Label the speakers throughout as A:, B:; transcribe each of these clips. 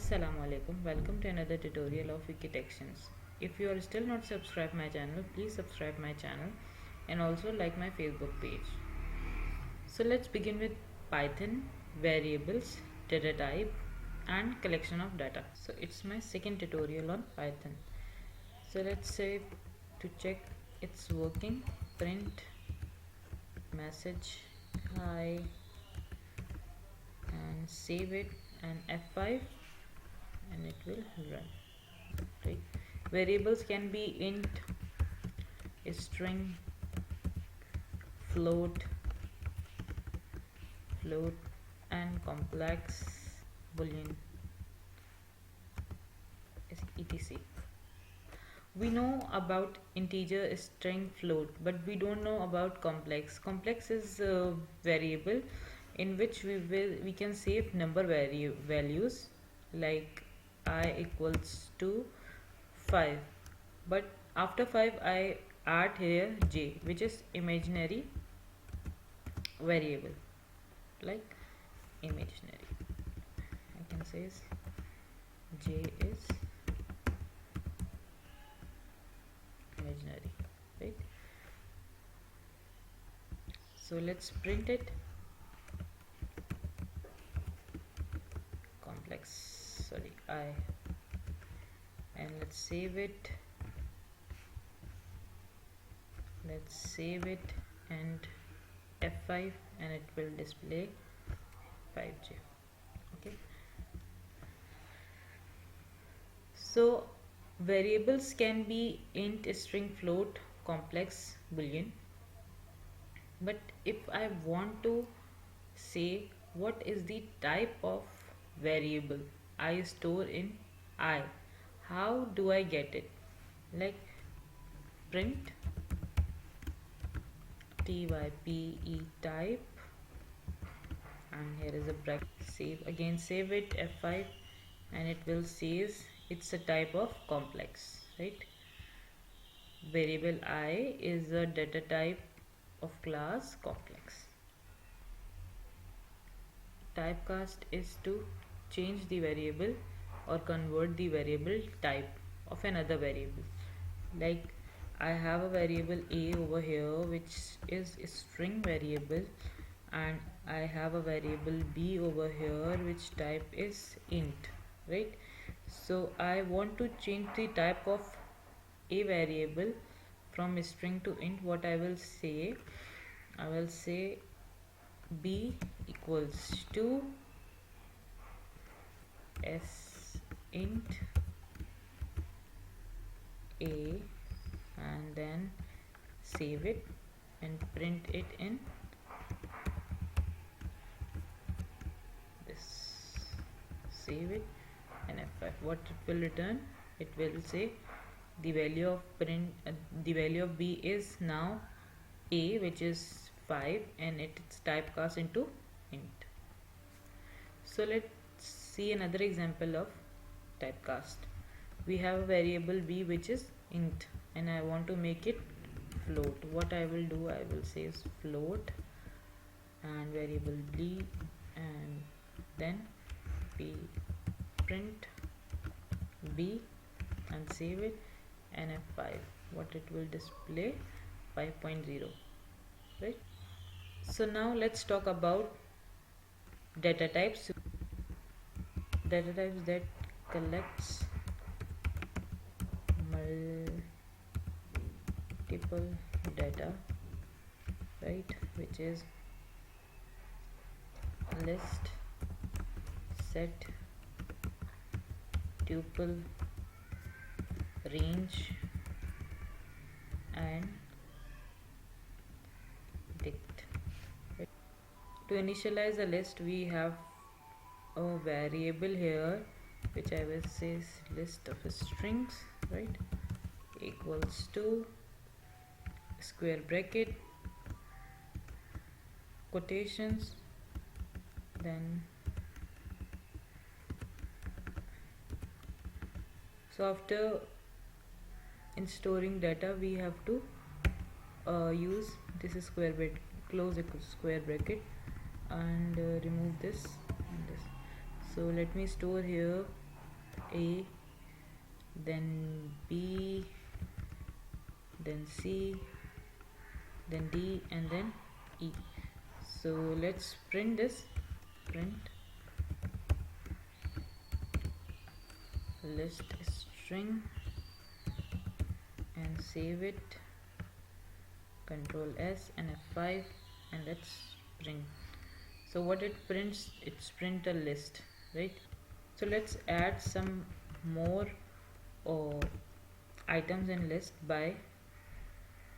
A: Assalamu alaikum. Welcome to another tutorial of Wikitections. If you are still not subscribed my channel, please subscribe my channel and also like my Facebook page. So let's begin with Python, variables, data type and collection of data. So it's my second tutorial on Python. So let's say to check it's working, print message hi and save it and F5 and it will run. Right, variables can be int, string, float and complex boolean etc. We know about integer, string, float, but we don't know about complex is a variable in which we can save number values like I equals to 5, but after 5 I add here j, which is imaginary variable, like imaginary. I can say j is imaginary, right? So let's print it complex, sorry, I, and let's save it and F5 and it will display 5j. Okay, so variables can be int, string, float, complex, boolean, but if I want to say what is the type of variable I store in I, how do I get it? Like print type and here is a bracket, save it F5 and it will says it's a type of complex, right? Variable I is a data type of class complex. Typecast is to change the variable or convert the variable type of another variable. Like I have a variable a over here which is a string variable, and I have a variable b over here which type is int, right? So I want to change the type of a variable from string to int. What I will say b equals to s int a and then save it and print it in this, save it and F5. What it will return? It will say the value of the value of b is now a, which is 5, and it's typecast into int. So let's see another example of typecast. We have a variable b which is int and I want to make it float. What I will do, I will say is float and variable b and then we print b and save it and F5. What it will display? 5.0, right? So now let's talk about data types. Data types that collects multiple data, right? Which is list, set, tuple, range and dict. To initialize a list, we have a variable here which I will say is list of strings, right? Equals to square bracket, quotations, then so after in storing data we have to use this square bracket, close a square bracket and remove this and this. So let me store here A, then B, then C, then D, and then E. So let's print this. Print list string and save it. Control S and F5, and let's print. So what it prints, it's print a list, right? So let's add some more items in list by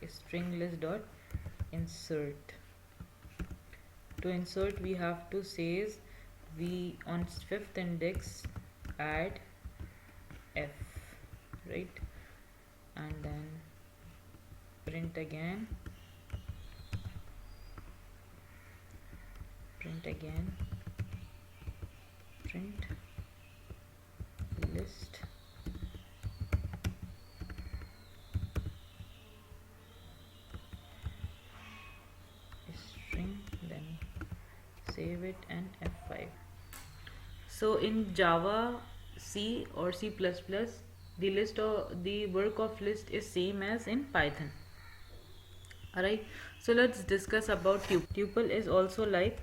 A: string list dot insert. To insert, we have to say we on fifth index add F, right? And then print again, print list string, then save it and F5. So in Java, C or C++, the list or the work of list is same as in Python. Alright, so let's discuss about tuple. Tuple is also like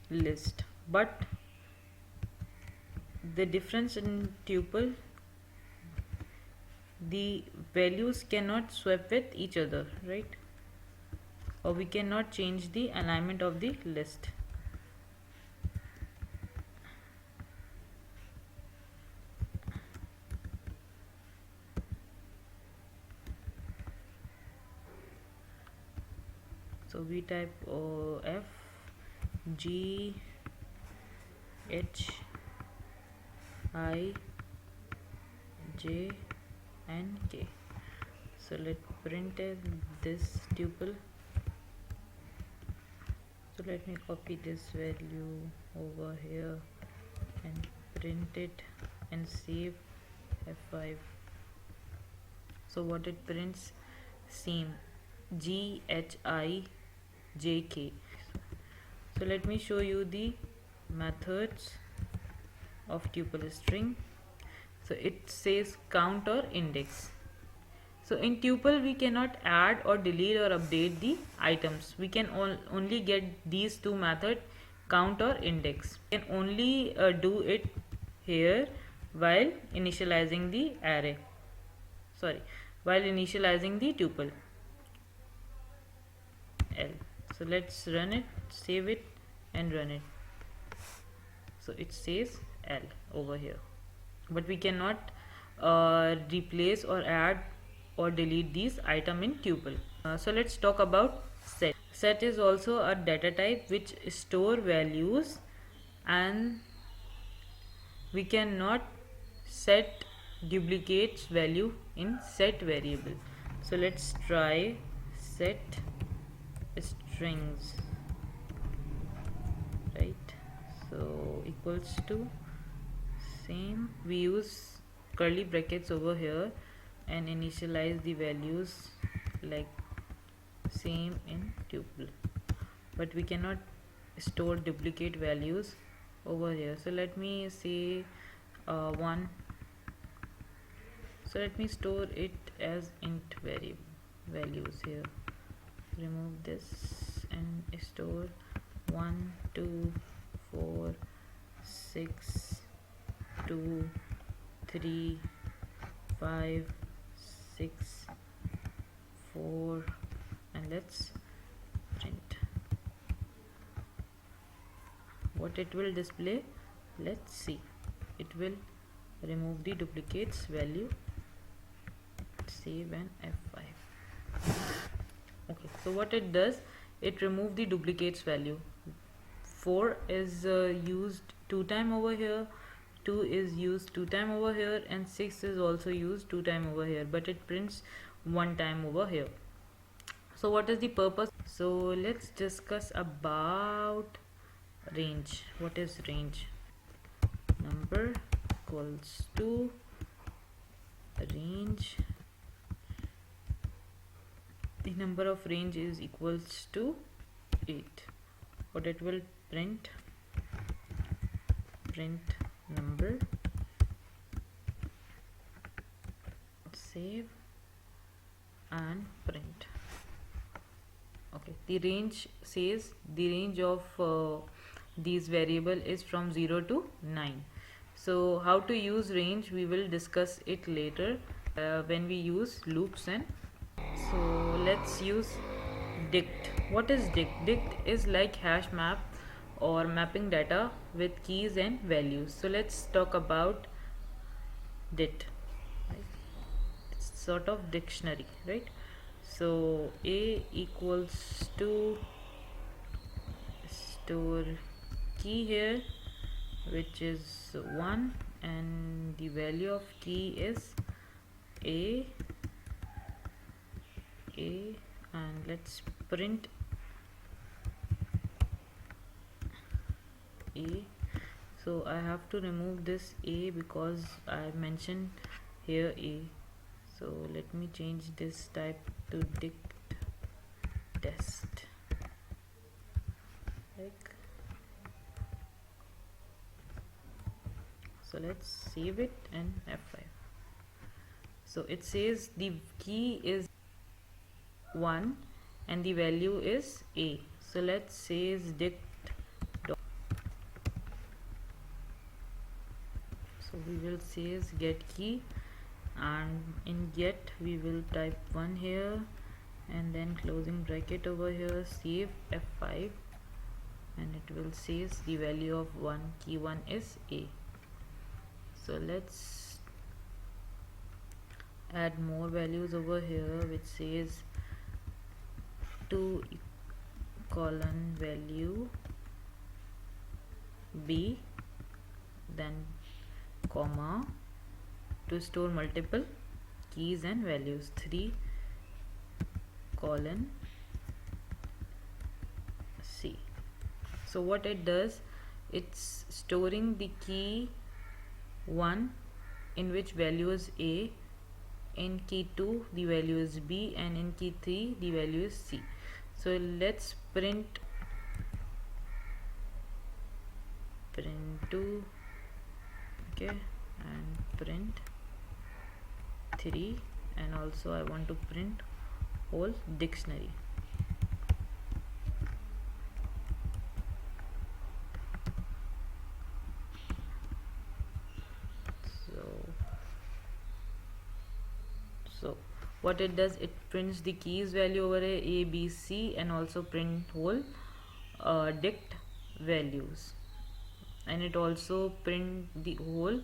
A: list, but the difference in tuple, the values cannot swap with each other, right? Or we cannot change the alignment of the list. So we type F G H I J and K. So let's print this tuple. So let me copy this value over here and print it and save F5. So what it prints, same G H I J K. So let me show you the methods of tuple string. So it says count or index. So in tuple we cannot add or delete or update the items. We can only get these two methods, count or index. We can only do it here while initializing the array. While initializing the tuple L. So let's run it, save it and run it. So it says L over here, but we cannot replace or add or delete these item in tuple. So let's talk about set. Set is also a data type which store values, and we cannot set duplicates value in set variable. So let's try set strings, right? So equals to same, we use curly brackets over here and initialize the values like same in tuple, but we cannot store duplicate values over here. So let me say 1. So let me store it as int values here. Remove this and store 1 2 4 6 2 3 5 6 4, and let's print. What it will display, let's see. It will remove the duplicates value, save and F5. Okay, so what it does, it remove the duplicates value. 4 is used 2 times over here, 2 is used 2 times over here, and 6 is also used 2 times over here, but it prints 1 time over here. So what is the purpose? So let's discuss about range. What is range? Number equals to range. The number of range is equals to 8. What it will print number save and print. Okay, the range says the range of these variable is from 0 to 9. So how to use range, we will discuss it later when we use loops. And so let's use dict. What is dict? Dict is like hash map or mapping data with keys and values. So let's talk about dict. It's sort of dictionary, right? So a equals to store key here, which is 1, and the value of key is a, and let's print a. So I have to remove this a because I mentioned here a. So let me change this type to dict test. Like, so let's save it and F5. So it says the key is 1 and the value is a. So let's say dict dot. So we will say get key, and in get we will type 1 here and then closing bracket over here, save F5, and it will says the value of 1, key 1 is a. So let's add more values over here, which says 2 colon value b, then comma, to store multiple keys and values, 3 colon c. So what it does, it's storing the key 1 in which value is a, in key 2 the value is b, and in key 3 the value is c. So let's print 2, okay, and print 3, and also I want to print whole dictionary. So what it does, it prints the keys value over a, b, c, and also print whole dict values, and it also print the whole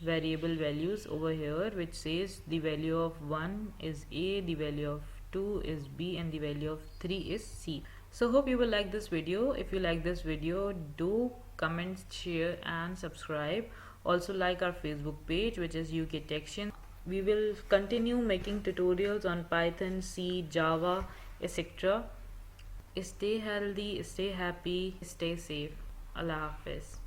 A: variable values over here, which says the value of 1 is a, the value of 2 is b, and the value of 3 is c. So hope you will like this video. If you like this video, do comment, share and subscribe. Also like our Facebook page, which is UK Tection. We will continue making tutorials on Python, C, Java, etc. Stay healthy, stay happy, stay safe. Allah Hafiz.